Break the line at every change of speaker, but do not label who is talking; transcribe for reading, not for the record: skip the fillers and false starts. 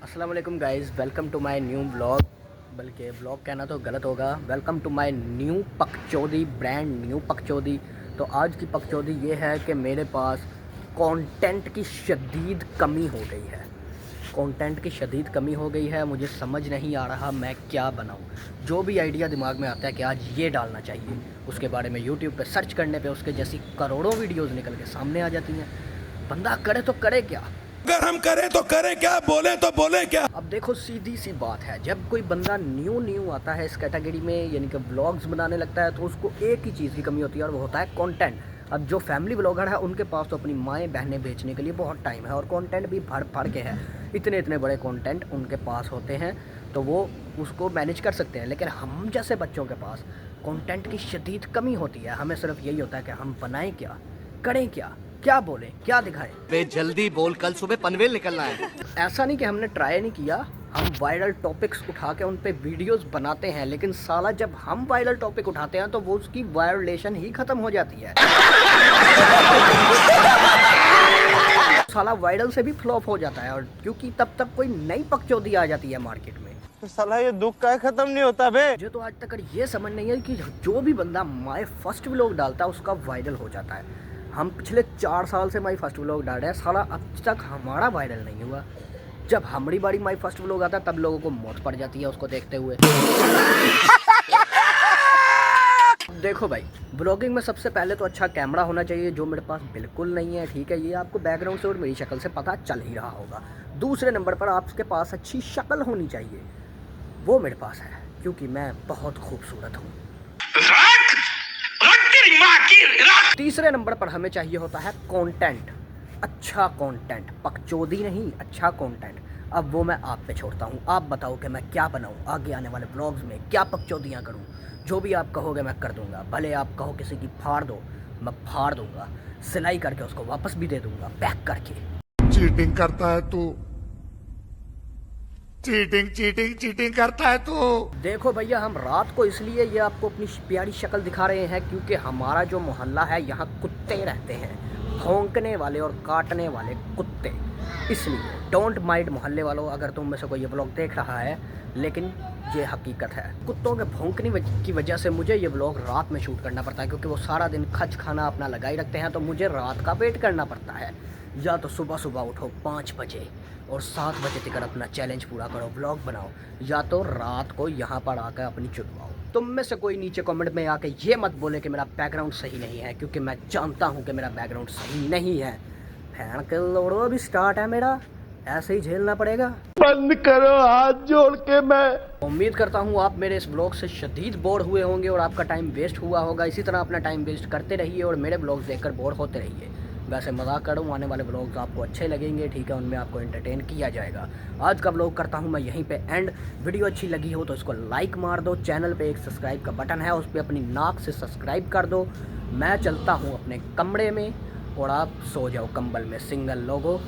अस्सलाम वालेकुम guys, welcome to my new blog. बल्कि ब्लॉग कहना तो गलत होगा, वेलकम टू माय न्यू पकचौदी, ब्रांड न्यू पकचौदी। तो आज की पकचौदी ये है कि मेरे पास कंटेंट की शदीद कमी हो गई है। कंटेंट की शदीद कमी हो गई है, मुझे समझ नहीं आ रहा मैं क्या बनाऊं। जो भी आइडिया दिमाग में आता है कि आज ये डालना चाहिए, उसके बारे में यूट्यूब पे सर्च करने पे उसके जैसी करोड़ों वीडियोस निकल के सामने आ जाती हैं। बंदा करे तो करे क्या,
अगर हम करें तो करें क्या, बोले तो बोले क्या।
अब देखो सीधी सी बात है, जब कोई बंदा न्यू आता है इस कैटेगरी में, यानी कि व्लॉग्स बनाने लगता है, तो उसको एक ही चीज़ की कमी होती है और वो होता है कंटेंट। अब जो फैमिली व्लॉगर है उनके पास तो अपनी माएँ बहनें बेचने के लिए बहुत टाइम है और कंटेंट भी भर भर के है, इतने बड़े कंटेंट उनके पास होते हैं, तो वो उसको मैनेज कर सकते हैं। लेकिन हम जैसे बच्चों के पास कंटेंट की शदीद कमी होती है। हमें सिर्फ यही होता है कि हम बनाएं क्या, करें क्या, क्या बोलें, क्या दिखाएं।
वे जल्दी बोल, कल सुबह पनवेल निकलना है।
ऐसा नहीं कि हमने ट्राई नहीं किया, हम वायरल टॉपिक्स उठा के उन पे वीडियोस बनाते हैं, लेकिन साला जब हम वायरल टॉपिक उठाते हैं तो वो उसकी वायरलेशन ही खत्म हो जाती है। साला वायरल से भी फ्लॉप हो जाता है, और क्योंकि तब तक कोई नई पकचौदी आ जाती है मार्केट में।
तो साला ये दुख का खत्म नहीं होता बे।
मुझे तो आज तक ये समझ नहीं है कि जो भी बंदा माय फर्स्ट व्लॉग डालता है उसका वायरल हो जाता है। हम पिछले 4 साल से माई फर्स्ट व्लॉग डाल रहे हैं, साला अब तक हमारा वायरल नहीं हुआ। जब हमारी बारी माई फर्स्ट व्लॉग आता है तब लोगों को मौत पड़ जाती है उसको देखते हुए। देखो भाई, ब्लॉगिंग में सबसे पहले तो अच्छा कैमरा होना चाहिए, जो मेरे पास बिल्कुल नहीं है। ठीक है, ये आपको बैकग्राउंड से और मेरी शक्ल से पता चल ही रहा होगा। दूसरे नंबर पर आपके पास अच्छी शक्ल होनी चाहिए, वो मेरे पास है, क्योंकि मैं बहुत खूबसूरत हूँ। तीसरे नंबर पर हमें चाहिए होता है कंटेंट, अच्छा कंटेंट, पकचौदी नहीं, अच्छा कंटेंट। अब वो मैं आप पे छोड़ता हूँ, आप बताओ कि मैं क्या बनाऊँ आगे आने वाले ब्लॉग्स में, क्या पकचौदियाँ करूँ। जो भी आप कहोगे मैं कर दूँगा, भले आप कहो किसी की फाड़ दो, मैं फाड़ दूँगा, सिलाई करके उसको वापस भी दे दूँगा पैक करके।
चीटिंग करता है तू, चीटिंग करता है तू।
देखो भैया, हम रात को इसलिए ये आपको अपनी प्यारी शक्ल दिखा रहे हैं क्योंकि हमारा जो मोहल्ला है यहाँ कुत्ते रहते हैं, भौंकने वाले और काटने वाले कुत्ते। इसलिए डोंट माइंड मोहल्ले वालों अगर तुम में से कोई ये ब्लॉग देख रहा है, लेकिन ये हकीकत है। कुत्तों के भौंकने की वजह से मुझे ये ब्लॉग रात में शूट करना पड़ता है, क्योंकि वो सारा दिन खच खाना अपना लगाई रखते हैं, तो मुझे रात का वेट करना पड़ता है। या तो सुबह उठो 5 बजे और 7 बजे तक अपना चैलेंज पूरा करो, ब्लॉग बनाओ, या तो रात को यहाँ पर आकर अपनी चुनवाओ। तुम में से कोई नीचे कमेंट में आके ये मत बोले कि मेरा बैकग्राउंड सही नहीं है, क्योंकि मैं जानता हूँ कि मेरा बैकग्राउंड सही नहीं है। फैन के लोड़ो अभी स्टार्ट है मेरा, ऐसे ही झेलना पड़ेगा।
बंद करो हाथ जोड़ के। मैं
उम्मीद करता हूँ आप मेरे इस ब्लॉग से शदीद बोर हुए होंगे और आपका टाइम वेस्ट हुआ होगा। इसी तरह अपना टाइम वेस्ट करते रहिए और मेरे ब्लॉग्स देखकर बोर होते रहिए। वैसे मजाक करूँ, आने वाले ब्लॉग्स आपको अच्छे लगेंगे, ठीक है, उनमें आपको एंटरटेन किया जाएगा। आज का ब्लॉग करता हूँ मैं यहीं पे एंड। वीडियो अच्छी लगी हो तो इसको लाइक मार दो, चैनल पे एक सब्सक्राइब का बटन है, उस पर अपनी नाक से सब्सक्राइब कर दो। मैं चलता हूँ अपने कमरे में और आप सो जाओ कंबल में, सिंगल लोगो।